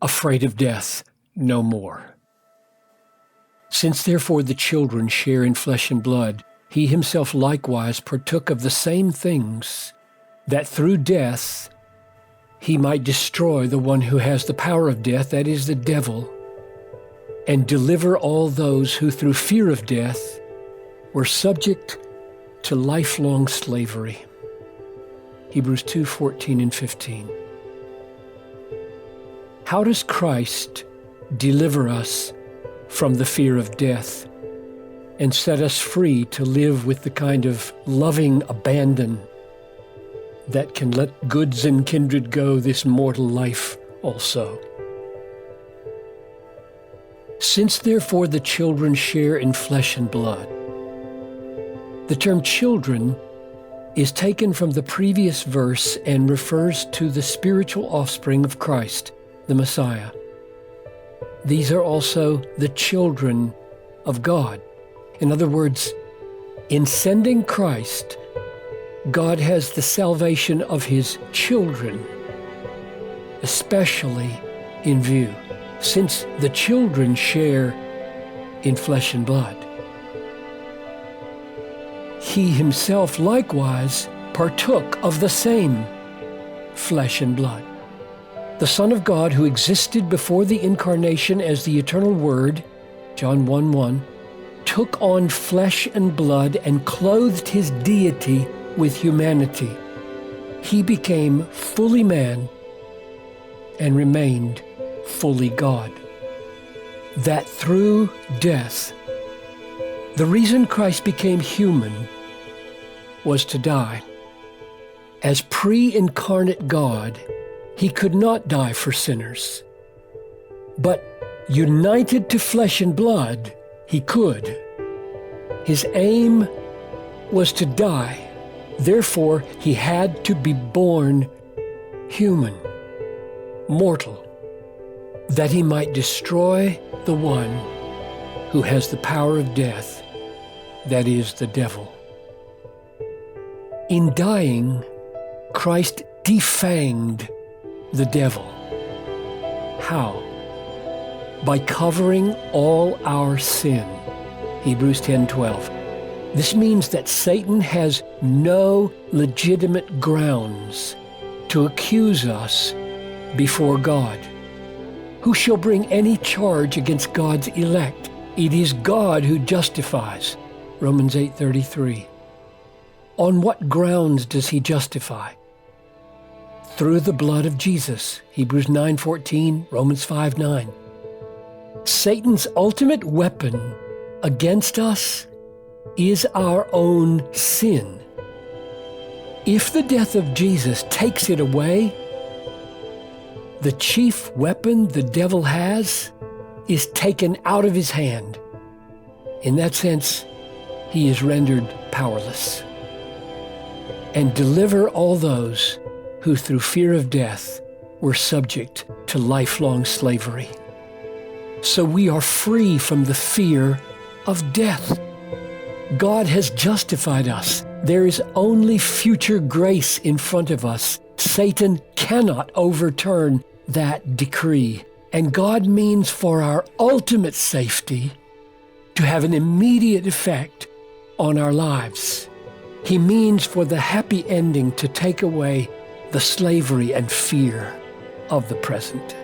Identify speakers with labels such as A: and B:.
A: afraid of death no more. Since therefore the children share in flesh and blood, he himself likewise partook of the same things, that through death he might destroy the one who has the power of death, that is, the devil, and deliver all those who through fear of death were subject to lifelong slavery. Hebrews 2:14 and 15. How does Christ deliver us from the fear of death and set us free to live with the kind of loving abandon that can let goods and kindred go this mortal life also? Since therefore the children share in flesh and blood. The term children is taken from the previous verse and refers to the spiritual offspring of Christ, the Messiah. These are also the children of God. In other words, in sending Christ, God has the salvation of his children, especially in view, since the children share in flesh and blood. He himself likewise partook of the same flesh and blood. The Son of God, who existed before the incarnation as the eternal Word, John 1:1, took on flesh and blood and clothed his deity with humanity. He became fully man and remained fully God. That through death, the reason Christ became human was to die. As pre-incarnate God, he could not die for sinners. But united to flesh and blood, he could. His aim was to die. Therefore, he had to be born human, mortal, that he might destroy the one who has the power of death, that is, the devil. In dying, Christ defanged the devil. How? By covering all our sin. Hebrews 10:12. This means that Satan has no legitimate grounds to accuse us before God. Who shall bring any charge against God's elect? It is God who justifies. Romans 8:33. On what grounds does he justify? Through the blood of Jesus. Hebrews 9:14, Romans 5:9. Satan's ultimate weapon against us is our own sin. If the death of Jesus takes it away, the chief weapon the devil has is taken out of his hand. In that sense, he is rendered powerless. And deliver all those who through fear of death were subject to lifelong slavery. So we are free from the fear of death. God has justified us. There is only future grace in front of us. Satan cannot overturn that decree. And God means for our ultimate safety to have an immediate effect on our lives. He means for the happy ending to take away the slavery and fear of the present.